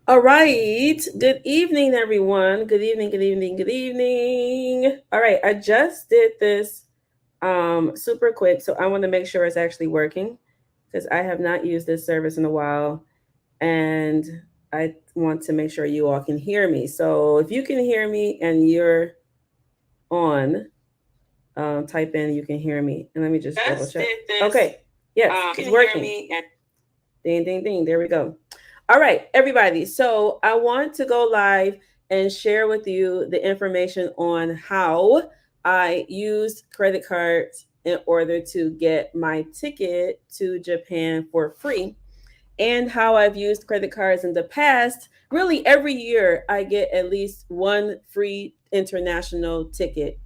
All right. Good evening, everyone. Good evening, good evening, good evening. All right. I just did this super quick, so I want to make sure it's actually working because I have not used this service in a while and I want to make sure you all can hear me. So if you can hear me and you're on, type in you can hear me. And let me just double check. Okay. Yes, it's working. Ding, ding, ding. There we go. All right, everybody. So I want to go live and share with you the information on how I used credit cards in order to get my ticket to Japan for free, and how I've used credit cards in the past. Really, every year I get at least one free international ticket.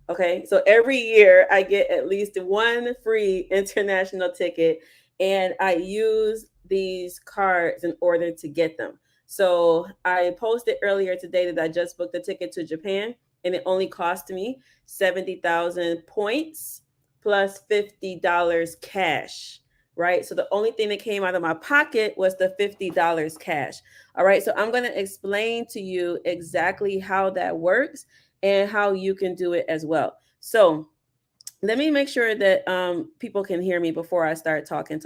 Okay, so every year I get at least one free international ticket, and I use these cards in order to get them. So I posted earlier today that I just booked a ticket to Japan, and it only cost me 70,000 points plus $50 cash. Right. So the only thing that came out of my pocket was the $50 cash. All right. So I'm going to explain to you exactly how that works and how you can do it as well. So let me make sure that people can hear me before I start talking.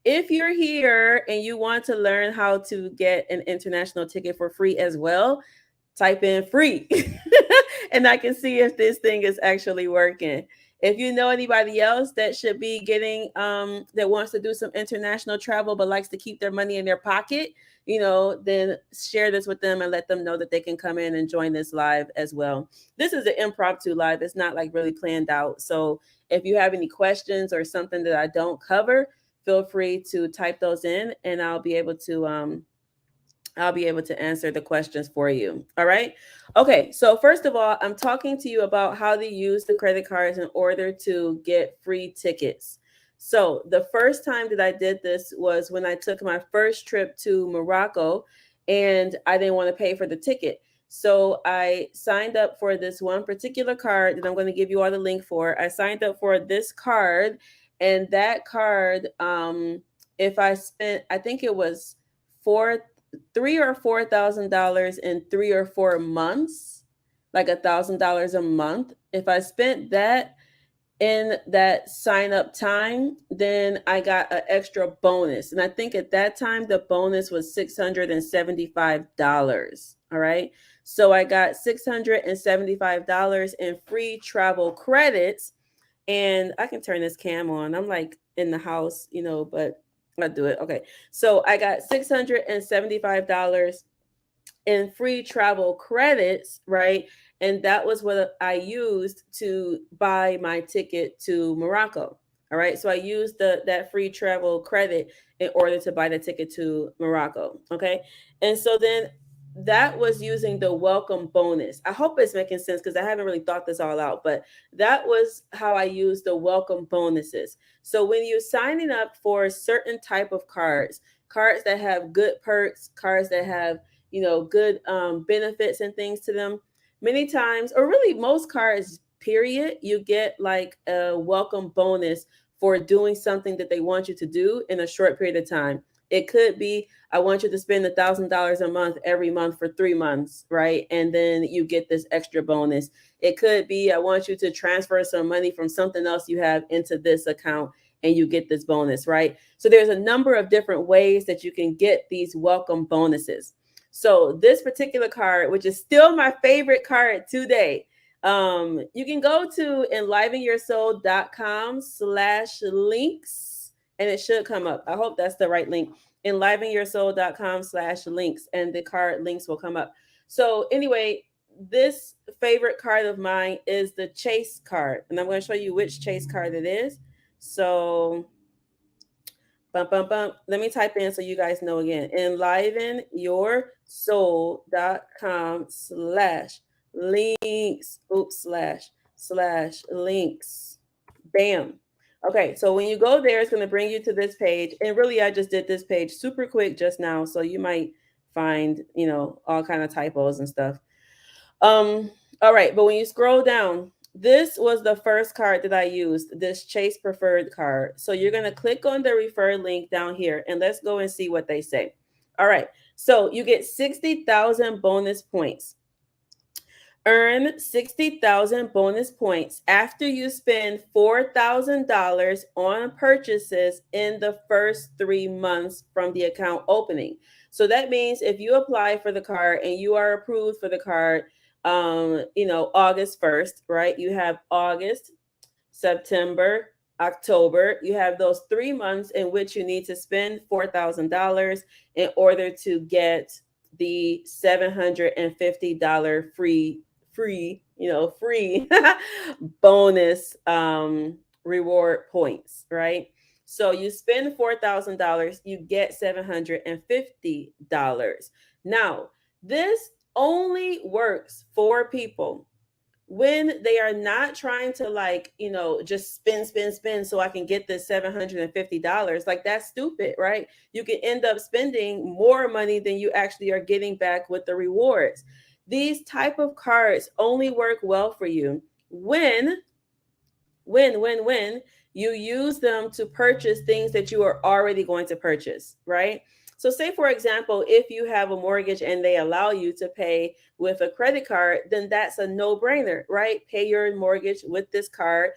If you're here and you want to learn how to get an international ticket for free as well, type in free and I can see if this thing is actually working. If you know anybody else that should be getting that wants to do some international travel but likes to keep their money in their pocket, then share this with them and let them know that they can come in and join this live as well. This is an impromptu live. It's not like really planned out. So if you have any questions or something that I don't cover, feel free to type those in and I'll be able to answer the questions for you. All right. Okay. So, first of all, I'm talking to you about how to use the credit cards in order to get free tickets. So, the first time that I did this was when I took my first trip to Morocco and I didn't want to pay for the ticket. So, I signed up for this one particular card that I'm going to give you all the link for. I signed up for this card, and that card, if I spent, I think it was 3 or 4 thousand dollars in 3 or 4 months, like $1,000 a month. If I spent that in that sign up time, then I got an extra bonus. And I think at that time the bonus was $675. All right. So I got $675 in free travel credits. And I can turn this cam on. I'm like in the house, but I'll do it. Okay. So I got $675 in free travel credits, right? And that was what I used to buy my ticket to Morocco. All right. So I used that free travel credit in order to buy the ticket to Morocco. Okay. And so then that was using the welcome bonus. I hope it's making sense because I haven't really thought this all out, but that was how I used the welcome bonuses. So when you're signing up for certain type of cards that have good perks, cards that have good benefits and things to them, many times, or really most cards, period, you get like a welcome bonus for doing something that they want you to do in a short period of time. It could be, I want you to spend $1,000 a month every month for 3 months, right? And then you get this extra bonus. It could be, I want you to transfer some money from something else you have into this account and you get this bonus, right? So there's a number of different ways that you can get these welcome bonuses. So this particular card, which is still my favorite card today, you can go to enlivenyoursoul.com/links and it should come up. I hope that's the right link. enlivenyoursoul.com/links and the card links will come up. So anyway, this favorite card of mine is the Chase card, and I'm going to show you which Chase card it is. So bum, bum, bum. Let me type in so you guys know again. Enlivenyoursoul.com/links. Oops, slash links. Bam. Okay, so when you go there, it's going to bring you to this page. And really, I just did this page super quick just now. So you might find, all kind of typos and stuff. All right, but when you scroll down, this was the first card that I used, this Chase Preferred card. So you're going to click on the refer link down here and let's go and see what they say. All right. So you get 60,000 bonus points. Earn 60,000 bonus points after you spend $4,000 on purchases in the first 3 months from the account opening. So that means if you apply for the card and you are approved for the card, August 1st, right? You have August, September, October. You have those 3 months in which you need to spend $4,000 in order to get the $750 free bonus reward points, right? So you spend $4,000, you get $750. Now, this only works for people when they are not trying to just spend so I can get this $750. Like, that's stupid, right? You can end up spending more money than you actually are getting back with the rewards. These type of cards only work well for you when you use them to purchase things that you are already going to purchase, right? So say, for example, if you have a mortgage and they allow you to pay with a credit card, then that's a no-brainer, right? Pay your mortgage with this card,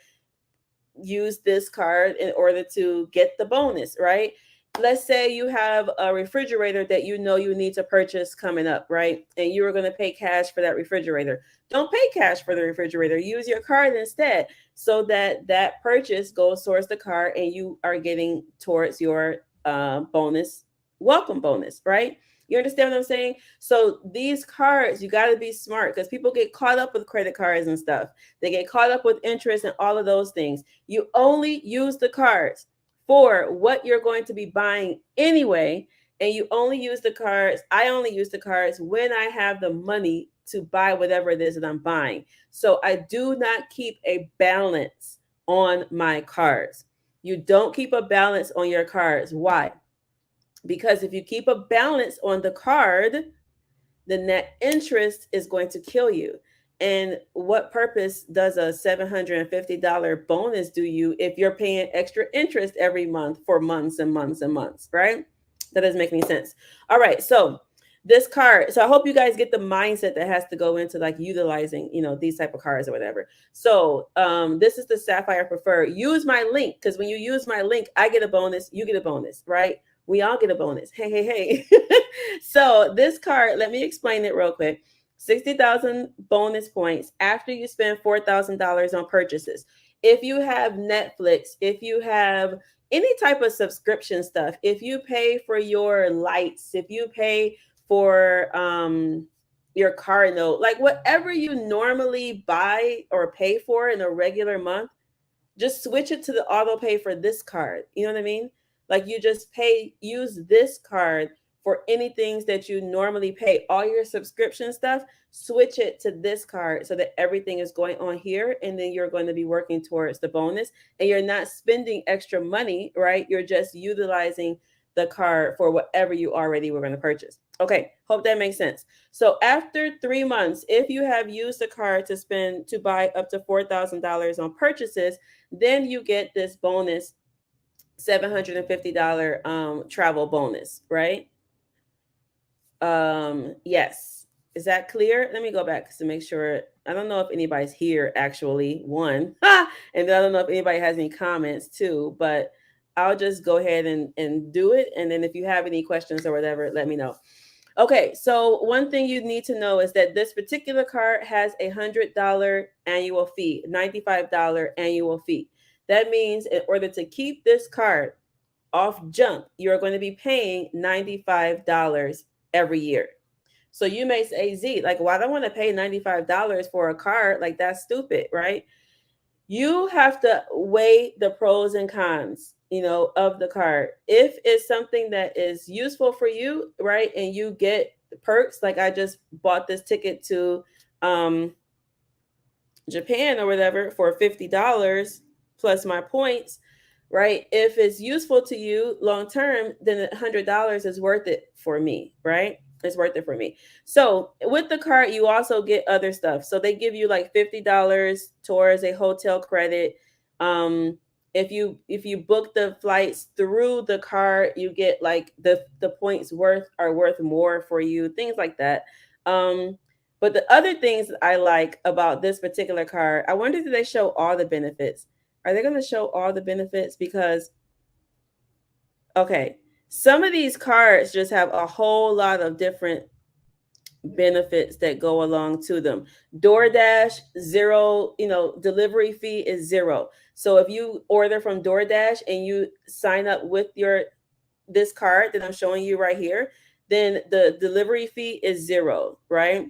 use this card in order to get the bonus, right? Let's say you have a refrigerator that you know you need to purchase coming up, right? And you are going to pay cash for that refrigerator. Don't pay cash for the refrigerator. Use your card instead, so that that purchase goes towards the card and you are getting towards your bonus, welcome bonus, right? You understand what I'm saying? So these cards, you got to be smart, because people get caught up with credit cards and stuff. They get caught up with interest and all of those things. You only use the cards for what you're going to be buying anyway. And you only use the cards. I only use the cards when I have the money to buy whatever it is that I'm buying. So I do not keep a balance on my cards. You don't keep a balance on your cards. Why? Because if you keep a balance on the card, the net interest is going to kill you. And what purpose does a $750 bonus do you if you're paying extra interest every month for months and months and months, right? That doesn't make any sense. All right. So this card, so I hope you guys get the mindset that has to go into like utilizing, these type of cards or whatever. So this is the Sapphire Preferred. Use my link, because when you use my link, I get a bonus, you get a bonus, right? We all get a bonus. Hey, hey, hey. So this card, let me explain it real quick. 60,000 bonus points after you spend $4,000 on purchases. If you have Netflix, if you have any type of subscription stuff, if you pay for your lights, if you pay for your car note, like whatever you normally buy or pay for in a regular month, just switch it to the auto pay for this card. You know what I mean? Like, you just use this card for any things that you normally pay, all your subscription stuff, switch it to this card so that everything is going on here. And then you're going to be working towards the bonus and you're not spending extra money, right? You're just utilizing the card for whatever you already were going to purchase. Okay, hope that makes sense. So after 3 months, if you have used the card to buy up to $4,000 on purchases, then you get this bonus $750 travel bonus, right? Yes. Is that clear? Let me go back to make sure. I don't know if anybody's here actually, one. And then I don't know if anybody has any comments too, but I'll just go ahead and do it. And then if you have any questions or whatever, let me know. Okay, so one thing you need to know is that this particular card has a $100 annual fee, $95 annual fee. That means in order to keep this card off jump, you're going to be paying $95 every year. So you may say, Z, like, why do I want to pay $95 for a card? Like, that's stupid, right? You have to weigh the pros and cons, of the card. If it's something that is useful for you, right, and you get perks, like I just bought this ticket to Japan or whatever for $50 plus my points, right? If it's useful to you long term, then $100 is worth it for me, right? It's worth it for me. So with the card, you also get other stuff. So they give you like $50 towards a hotel credit. if you book the flights through the card, you get like the points worth more for you, things like that. um but the other things that I like about this particular card, I wonder, do they show all the benefits? Are they going to show all the benefits? Because okay, some of these cards just have a whole lot of different benefits that go along to them. DoorDash, zero, delivery fee is zero. So if you order from DoorDash and you sign up with your this card that I'm showing you right here, then the delivery fee is zero, right?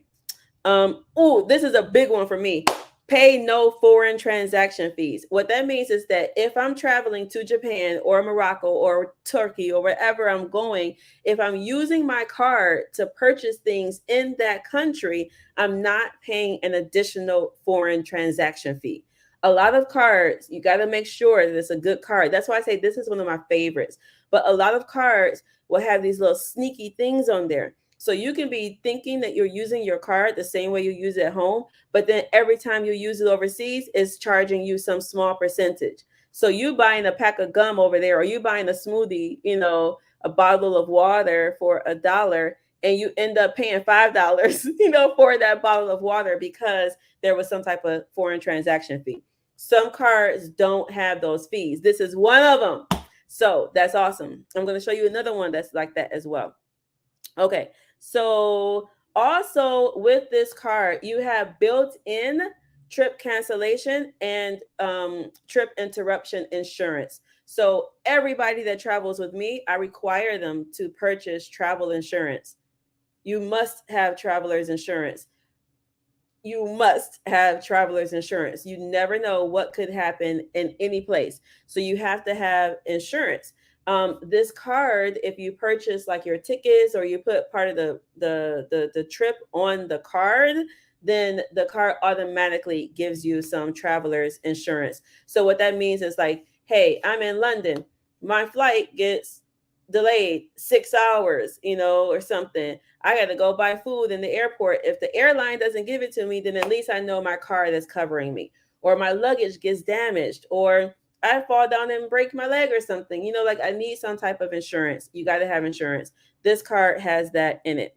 Oh, this is a big one for me. Pay no foreign transaction fees. What that means is that if I'm traveling to Japan or Morocco or Turkey or wherever I'm going, if I'm using my card to purchase things in that country, I'm not paying an additional foreign transaction fee. A lot of cards, you got to make sure that it's a good card. That's why I say this is one of my favorites. But a lot of cards will have these little sneaky things on there. So you can be thinking that you're using your card the same way you use it at home, but then every time you use it overseas, it's charging you some small percentage. So you buying a pack of gum over there, or you buying a smoothie, a bottle of water for $1, and you end up paying $5, for that bottle of water because there was some type of foreign transaction fee. Some cards don't have those fees. This is one of them. So that's awesome. I'm going to show you another one that's like that as well. Okay, so also with this card, you have built-in trip cancellation and trip interruption insurance. So everybody that travels with me, I require them to purchase travel insurance. You must have traveler's insurance. You must have traveler's insurance. You never know what could happen in any place. So you have to have insurance. This card, if you purchase like your tickets or you put part of the trip on the card, then the card automatically gives you some traveler's insurance. So what that means is like, hey, I'm in London. My flight gets delayed 6 hours, or something. I got to go buy food in the airport. If the airline doesn't give it to me, then at least I know my card is covering me. Or my luggage gets damaged, or I fall down and break my leg or something. Like I need some type of insurance. You got to have insurance. This card has that in it.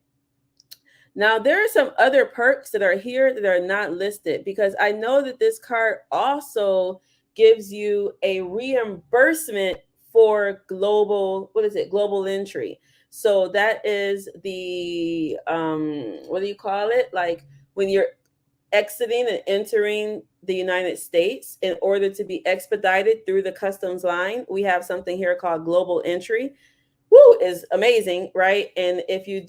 Now, there are some other perks that are here that are not listed because I know that this card also gives you a reimbursement for global entry. So that is the what do you call it? Like when you're exiting and entering the United States, in order to be expedited through the customs line, we have something here called global entry. Woo, is amazing, right? And if you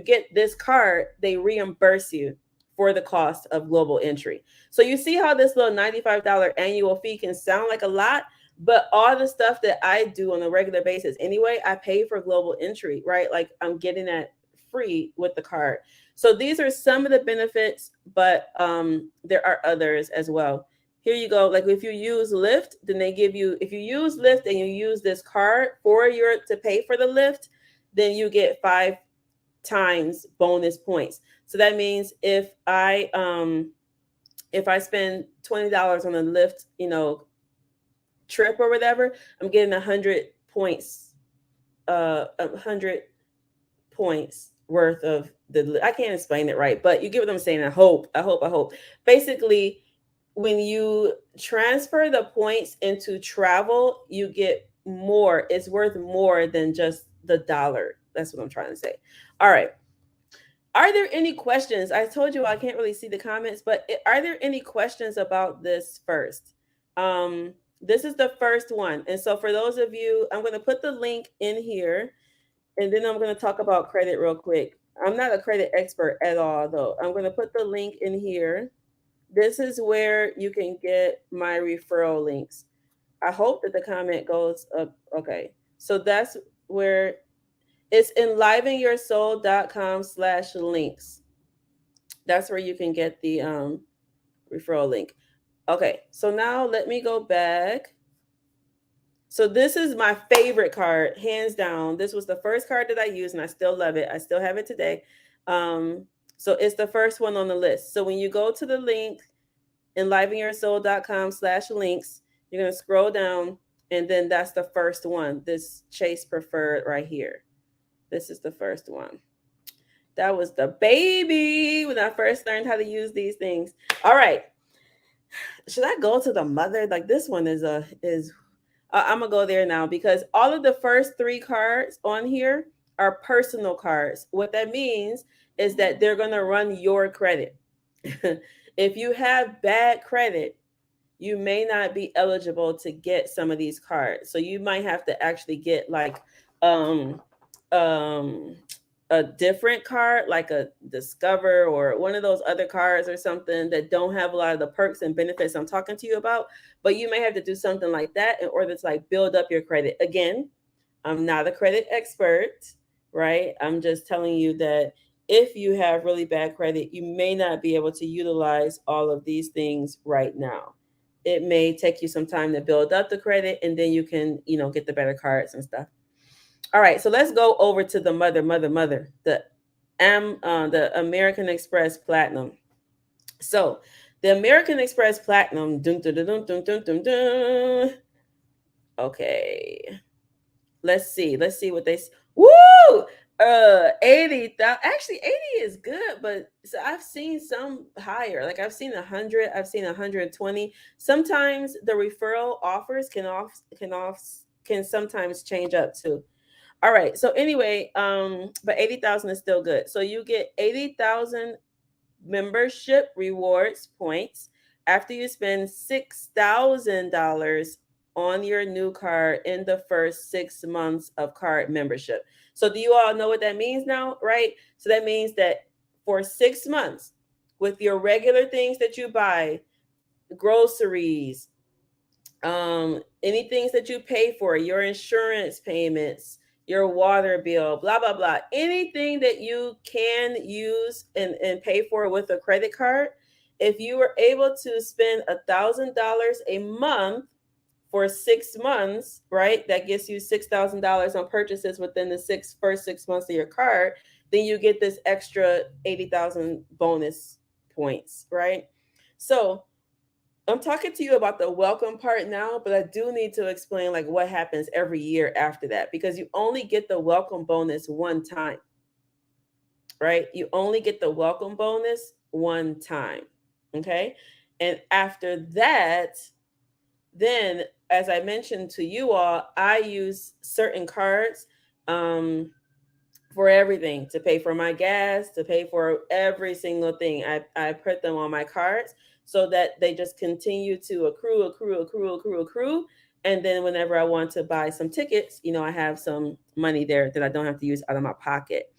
get this card, they reimburse you for the cost of global entry. So you see how this little $95 annual fee can sound like a lot, but all the stuff that I do on a regular basis anyway, I pay for global entry, right? Like I'm getting that free with the card. So these are some of the benefits, but there are others as well. Here you go. Like if you use Lyft, then they give you, if you use Lyft and you use this card to pay for the Lyft, then you get 5 times bonus points. So that means if I spend $20 on a Lyft, trip or whatever, I'm getting 100 points, 100 points worth of I can't explain it right, but you get what I'm saying. I hope. Basically, when you transfer the points into travel, you get more. It's worth more than just the dollar. That's what I'm trying to say. All right. Are there any questions? I told you I can't really see the comments, but are there any questions about this first? This is the first one. And so for those of you, I'm going to put the link in here, and then I'm going to talk about credit real quick. I'm not a credit expert at all, though. I'm going to put the link in here. This is where you can get my referral links. I hope that the comment goes up. Okay. So that's where it's enlivenyoursoul.com/links. That's where you can get the referral link. Okay. So now let me go back. So this is my favorite card, hands down. This was the first card that I used, and I still love it. I still have it today. So it's the first one on the list. So when you go to the link, enlivenyoursoul.com/links, You're going to scroll down, and then that's the first one. This Chase Preferred right here. This is the first one. That was the baby when I first learned how to use these things. All right. Should I go to the mother? Like this one is I'm gonna go there now because all of the first three cards on here are personal cards. What that means is that they're gonna run your credit. If you have bad credit, you may not be eligible to get some of these cards. So you might have to actually get like um um a different card, like a Discover or one of those other cards or something that don't have a lot of the perks and benefits I'm talking to you about. But you may have to do something like that in order to like build up your credit. Again, I'm not a credit expert, right? I'm just telling you that if you have really bad credit, you may not be able to utilize all of these things right now. It may take you some time to build up the credit and then you can, get the better cards and stuff. All right, so let's go over to the mother, the American Express Platinum. So the American Express Platinum, dun, dun, dun, dun, dun, dun, dun, dun. Okay, let's see what they. Woo! 80,000. Actually, 80 is good, but so I've seen some higher. Like I've seen 100, I've seen 120. Sometimes the referral offers can sometimes change up too. All right. So anyway, but 80,000 is still good. So you get 80,000 membership rewards points after you spend $6,000 on your new card in the first 6 months of card membership. So do you all know what that means now, right? So that means that for 6 months, with your regular things that you buy, groceries, any things that you pay for, your insurance payments, your water bill, blah blah blah, anything that you can use and pay for with a credit card, if you were able to spend $1,000 a month for 6 months, right, that gets you $6,000 on purchases within the first 6 months of your card, then you get this extra 80,000 bonus points, right? So I'm talking to you about the welcome part now, but I do need to explain like what happens every year after that because you only get the welcome bonus one time, right? You only get the welcome bonus one time. Okay. And after that, then as I mentioned to you all, I use certain cards. For everything, to pay for my gas, to pay for every single thing. I put them on my cards so that they just continue to accrue. And then whenever I want to buy some tickets, I have some money there that I don't have to use out of my pocket.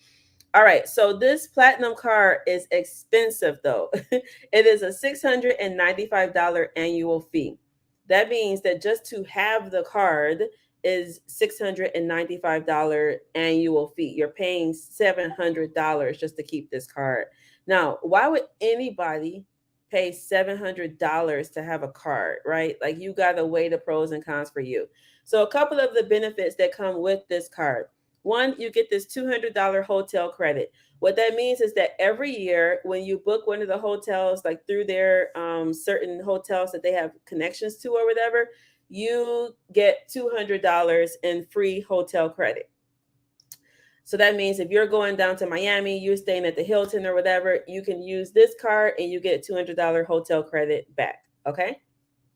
All right, so this platinum card is expensive though. It is a $695 annual fee. That means that just to have the card is $695 annual fee. You're paying $700 just to keep this card. Now, why would anybody pay $700 to have a card, right? Like you got to weigh the pros and cons for you. So a couple of the benefits that come with this card. One, you get this $200 hotel credit. What that means is that every year when you book one of the hotels, like through their certain hotels that they have connections to or whatever, you get $200 in free hotel credit. So that means if you're going down to Miami, you're staying at the Hilton or whatever, you can use this card and you get $200 hotel credit back. Okay.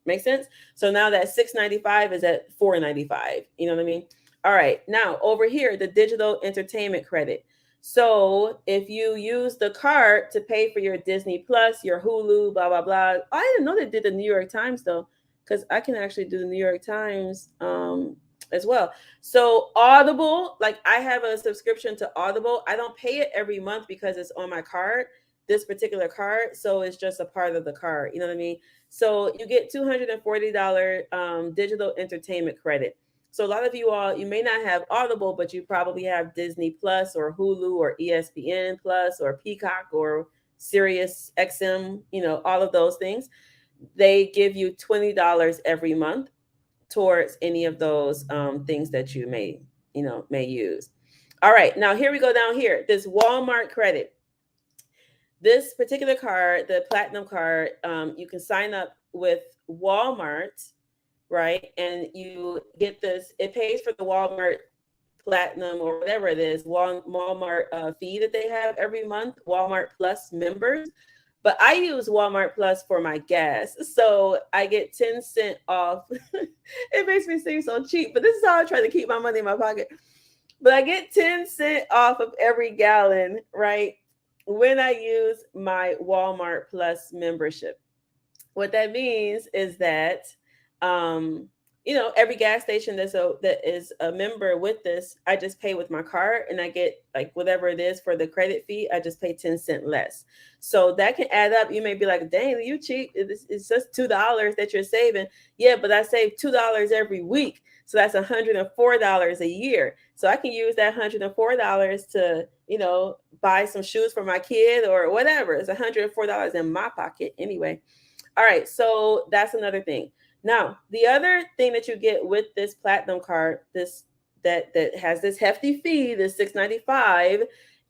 Make sense? So now that 695 is at 495. You know what I mean? All right. Now over here, the digital entertainment credit. So if you use the card to pay for your Disney Plus, your Hulu, blah blah blah. I didn't know they did the New York Times though, because I can actually do the New York Times as well. So Audible, like I have a subscription to Audible. I don't pay it every month because it's on my card, this particular card. So it's just a part of the card. You know what I mean? So you get $240 digital entertainment credit. So a lot of you all, you may not have Audible, but you probably have Disney Plus or Hulu or ESPN Plus or Peacock or Sirius XM, all of those things. They give you $20 every month towards any of those things that you may use. All right, now here we go down here. This Walmart credit. This particular card, the platinum card, you can sign up with Walmart, right? And you get this, it pays for the Walmart Platinum or whatever it is, Walmart fee that they have every month, Walmart Plus members. But I use Walmart Plus for my gas. So I get 10 cent off. It makes me seem so cheap, but this is how I try to keep my money in my pocket. But I get 10 cent off of every gallon, right? When I use my Walmart Plus membership. What that means is that um every gas station that is a member with this, I just pay with my card, and I get like whatever it is for the credit fee. I just pay 10 cent less. So that can add up. You may be like, dang, you cheap. It's just $2 that you're saving. Yeah, but I save $2 every week, so that's $104 a year. So I can use that $104 to buy some shoes for my kid or whatever. It's $104 in my pocket anyway. All right, so that's another thing. Now, the other thing that you get with this platinum card, this that has this hefty fee, this 695,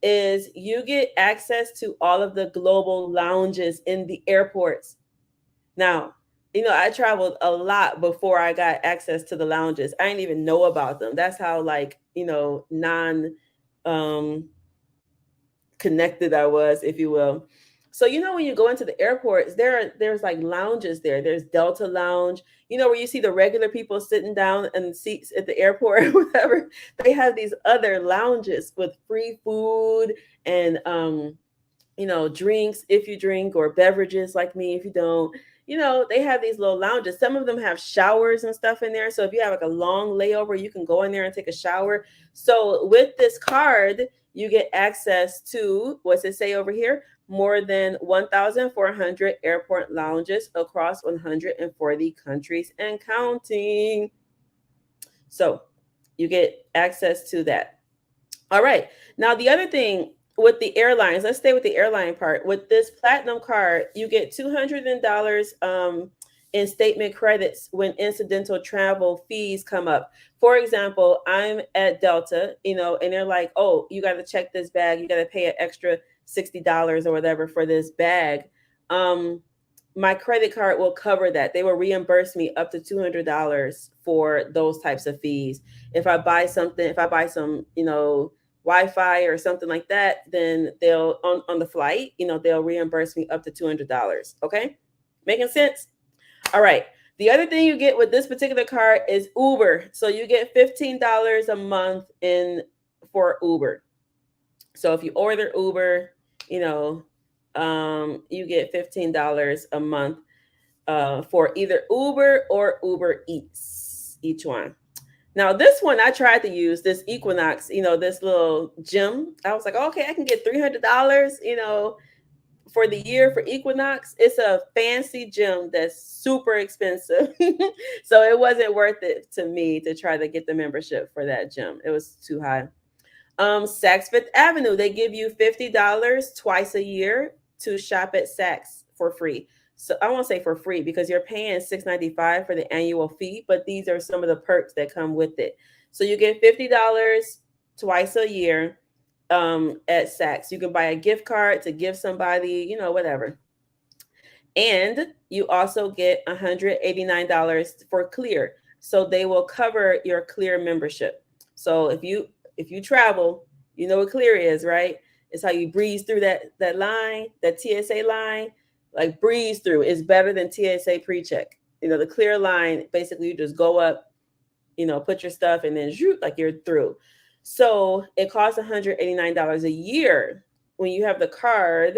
is you get access to all of the global lounges in the airports. Now, I traveled a lot before I got access to the lounges. I didn't even know about them. That's how like, non um connected I was, if you will. So when you go into the airports, there's like lounges there. There's Delta Lounge, where you see the regular people sitting down in seats at the airport or whatever. They have these other lounges with free food and drinks if you drink, or beverages like me if you don't. They have these little lounges. Some of them have showers and stuff in there. So if you have like a long layover, you can go in there and take a shower. So with this card, you get access to, what's it say over here? More than 1,400 airport lounges across 140 countries and counting. So you get access to that. All right. Now, the other thing with the airlines, let's stay with the airline part. With this platinum card, you get $200 in statement credits when incidental travel fees come up. For example, I'm at Delta, and they're like, oh, you got to check this bag. You got to pay an extra $60 or whatever for this bag. My credit card will cover that. They will reimburse me up to $200 for those types of fees. If I buy something, if I buy some, Wi-Fi or something like that, then they'll on the flight, they'll reimburse me up to $200. Okay, making sense? All right. The other thing you get with this particular card is Uber. So you get $15 a month in for Uber. So if you order Uber, you get $15 a month for either Uber or Uber Eats, each one. Now, this one I tried to use, this Equinox, this little gym. I was like, okay, I can get $300, for the year for Equinox. It's a fancy gym that's super expensive. So it wasn't worth it to me to try to get the membership for that gym. It was too high. Saks Fifth Avenue, they give you $50 twice a year to shop at Saks for free. So I won't say for free because you're paying $695 for the annual fee, but these are some of the perks that come with it. So you get $50 twice a year at Saks. You can buy a gift card to give somebody, whatever. And you also get $189 for Clear. So they will cover your Clear membership. So if you travel, you know what Clear is, right? It's how you breeze through that line, that TSA line, like breeze through. It's better than TSA pre-check. The Clear line, basically you just go up, put your stuff and then shoot, like you're through. So it costs $189 a year. When you have the card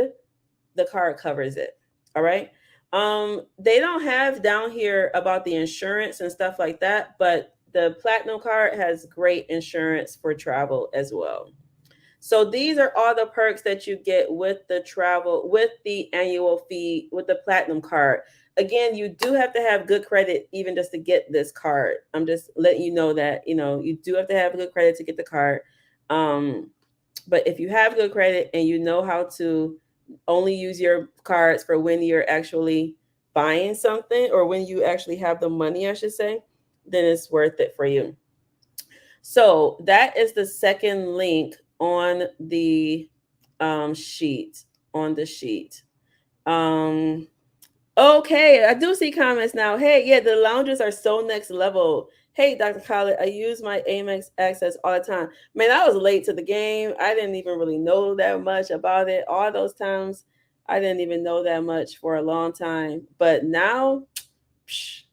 covers it. All right. They don't have down here about the insurance and stuff like that, but the platinum card has great insurance for travel as well. So these are all the perks that you get with the travel, with the annual fee, with the platinum card. Again, you do have to have good credit even just to get this card. I'm just letting you know that, you do have to have good credit to get the card. But if you have good credit and you know how to only use your cards for when you're actually buying something, or when you actually have the money, I should say, then it's worth it for you. So that is the second link on the sheet. On the sheet. Okay, I do see comments now. Hey, yeah, the lounges are so next level. Hey, Dr. Khaled, I use my Amex access all the time. Man, I was late to the game. I didn't even really know that much about it. All those times, I didn't even know that much for a long time. But now, psh,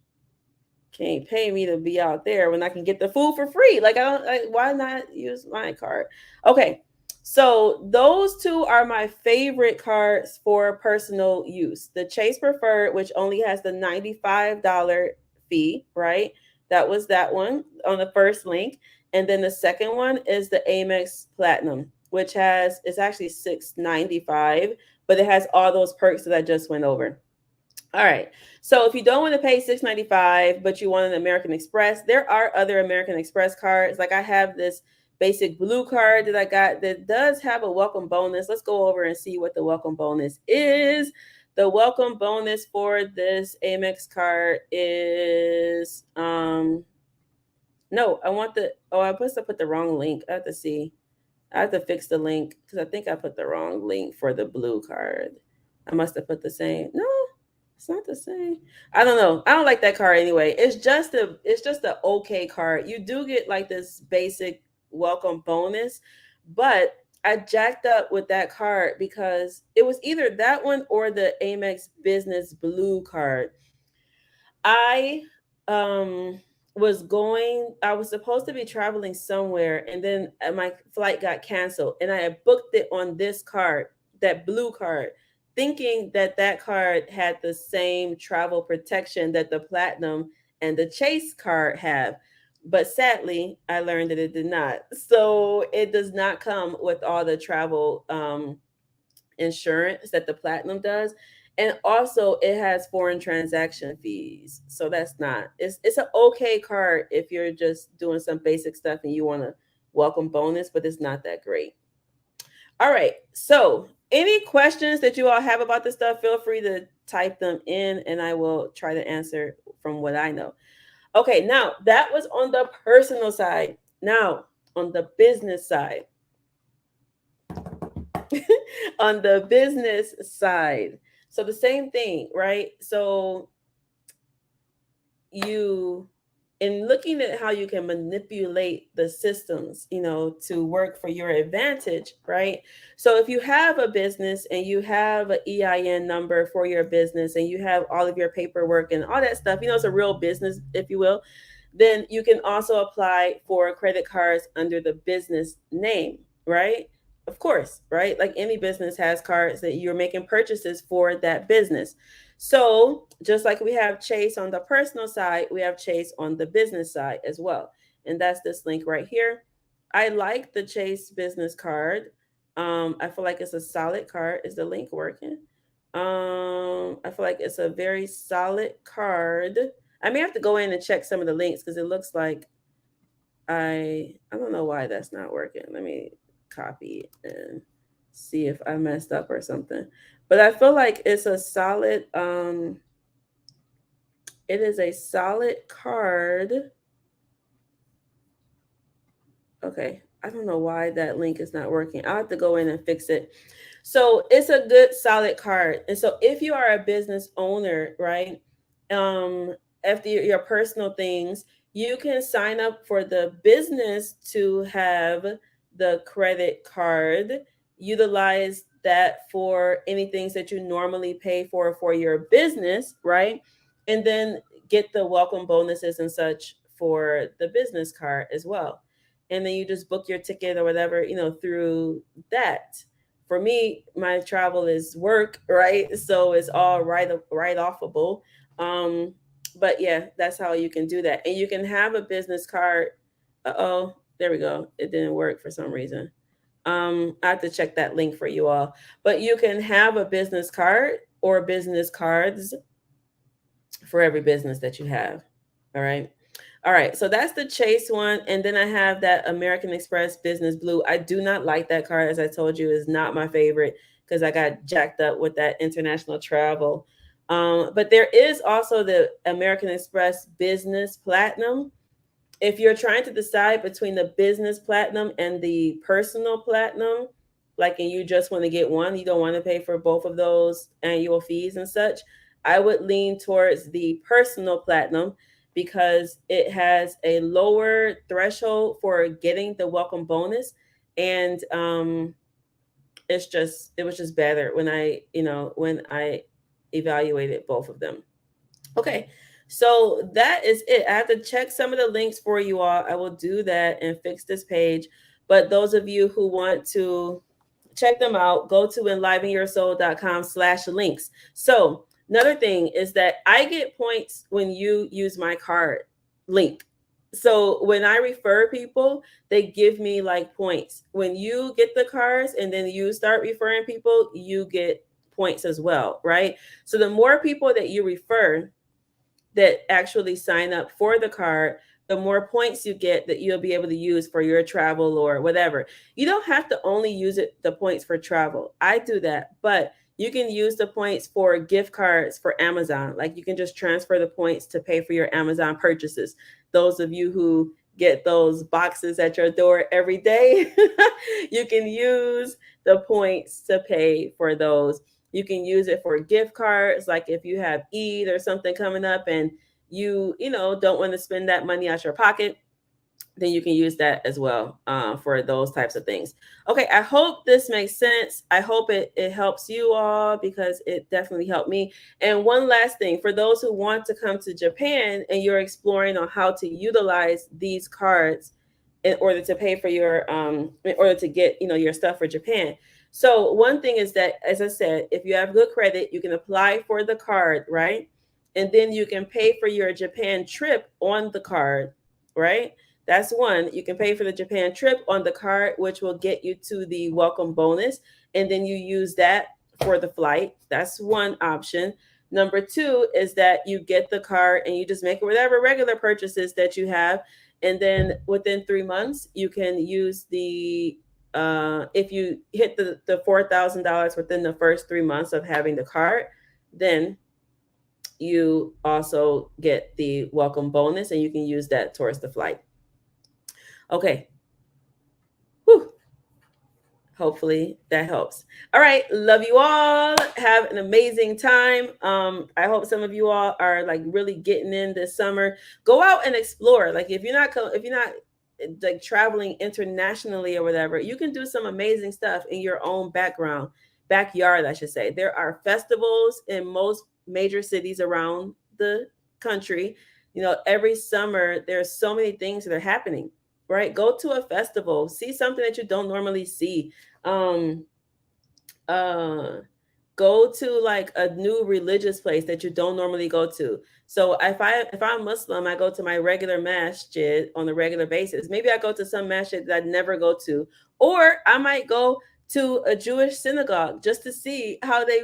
can't pay me to be out there when I can get the food for free. Like, I don't, like, why not use my card? Okay, so those two are my favorite cards for personal use. The Chase Preferred, which only has the $95 fee, right? That was that one on the first link. And then the second one is the Amex Platinum, which has, it's actually $695, but it has all those perks that I just went over. All right. So if you don't want to pay $695, but you want an American Express, there are other American Express cards. Like I have this basic blue card that I got that does have a welcome bonus. Let's go over and see what the welcome bonus is. The welcome bonus for this Amex card is no, I want the I must have put the wrong link. I have to see. I have to fix the link because I think I put the wrong link for the blue card. I must have put the same. No, it's not the same. I don't know. I don't like that card anyway. It's just a okay card. You do get like this basic welcome bonus, but I jacked up with that card because it was either that one or the Amex Business Blue card. I um I was supposed to be traveling somewhere, and then my flight got canceled, and I had booked it on this card, that blue card, thinking that that card had the same travel protection that the platinum and the Chase card have. But sadly, I learned that it did not. So it does not come with all the travel insurance that the platinum does, and also it has foreign transaction fees. So that's not, it's an okay card if you're just doing some basic stuff and you want to welcome bonus, but it's not that great. All right, so any questions that you all have about this stuff, feel free to type them in and I will try to answer from what I know. Okay, now that was on the personal side. Now on the business side. On the business side. So the same thing, right? So you, in looking at how you can manipulate the systems, to work for your advantage, right? So if you have a business and you have an EIN number for your business and you have all of your paperwork and all that stuff, it's a real business, if you will, then you can also apply for credit cards under the business name, right? Of course, right? Like any business has cards that you're making purchases for that business. So, just like we have Chase on the personal side, we have Chase on the business side as well. And that's this link right here. I like the Chase business card. I feel like it's a solid card. Is the link working? I feel like it's a very solid card. I may have to go in and check some of the links because it looks like I don't know why that's not working. Let me copy and see if I messed up or something. But I feel like it's a solid it is a solid card. Okay. I don't know why that link is not working. I'll have to go in and fix it. So it's a good solid card. And so if you are a business owner, right? After your personal things, you can sign up for the business to have the credit card. Utilize that for any things that you normally pay for your business, right? And then get the welcome bonuses and such for the business card as well. And then you just book your ticket or whatever, through that. For me, my travel is work, right? So it's all right offable. Um, but yeah, that's how you can do that. And you can have a business card. Oh, there we go. It didn't work for some reason. I have to check that link for you all. But you can have a business card or business cards for every business that you have. All right. All right, so that's the Chase one, and then I have that American Express Business Blue. I do not like that card, as I told you, is not my favorite because I got jacked up with that international travel. But there is also the American Express Business Platinum. If you're trying to decide between the Business Platinum and the Personal Platinum, like, and you just want to get one, you don't want to pay for both of those annual fees and such, I would lean towards the personal platinum because it has a lower threshold for getting the welcome bonus. And it was just better when I evaluated both of them. Okay, so that is it. I have to check some of the links for you all. I will do that and fix this page. But those of you who want to check them out, go to enlivenyoursoul.com/links. So another thing is that I get points when you use my card link. So when I refer people, they give me like points. When you get the cards and then you start referring people, you get points as well, right? So the more people that you refer, that actually sign up for the card, the more points you get that you'll be able to use for your travel or whatever. You don't have to only use the points for travel. I do that, but you can use the points for gift cards for Amazon. Like you can just transfer the points to pay for your Amazon purchases. Those of you who get those boxes at your door every day, you can use the points to pay for those. You can use it for gift cards, like if you have Eid or something coming up and you don't want to spend that money out your pocket, then you can use that as well for those types of things. Okay, I hope this makes sense. I hope it helps you all because it definitely helped me. And one last thing, for those who want to come to Japan and you're exploring on how to utilize these cards in order to pay for in order to get your stuff for Japan. So one thing is that, as I said, if you have good credit, you can apply for the card, right? And then you can pay for your Japan trip on the card, right? That's one. You can pay for the Japan trip on the card, which will get you to the welcome bonus. And then you use that for the flight. That's one option. Number two is that you get the card and you just make whatever regular purchases that you have. And then within 3 months, you can use if you hit the $4,000 within the first 3 months of having the card, then you also get the welcome bonus and you can use that towards the flight. Okay. Whew. Hopefully that helps. All right. Love you all. Have an amazing time. I hope some of you all are like really getting in this summer. Go out and explore. Like if you're not like traveling internationally or whatever, you can do some amazing stuff in your own backyard, I should say. There are festivals in most major cities around the country. Every summer there's so many things that are happening, right? Go to a festival, see something that you don't normally see. Um, uh, Go to like a new religious place that you don't normally go to. So if I'm Muslim, I go to my regular masjid on a regular basis. Maybe I go to some masjid that I never go to, or I might go to a Jewish synagogue just to see how they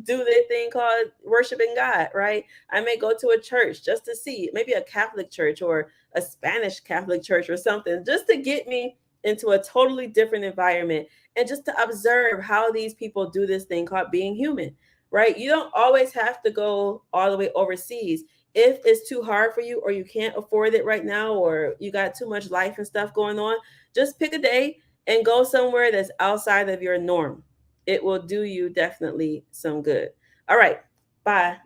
do their thing called worshiping God, right? I may go to a church just to see, maybe a Catholic church or a Spanish Catholic church or something, just to get me into a totally different environment and just to observe how these people do this thing called being human, right? You don't always have to go all the way overseas. If it's too hard for you or you can't afford it right now or you got too much life and stuff going on, just pick a day and go somewhere that's outside of your norm. It will do you definitely some good. All right. Bye.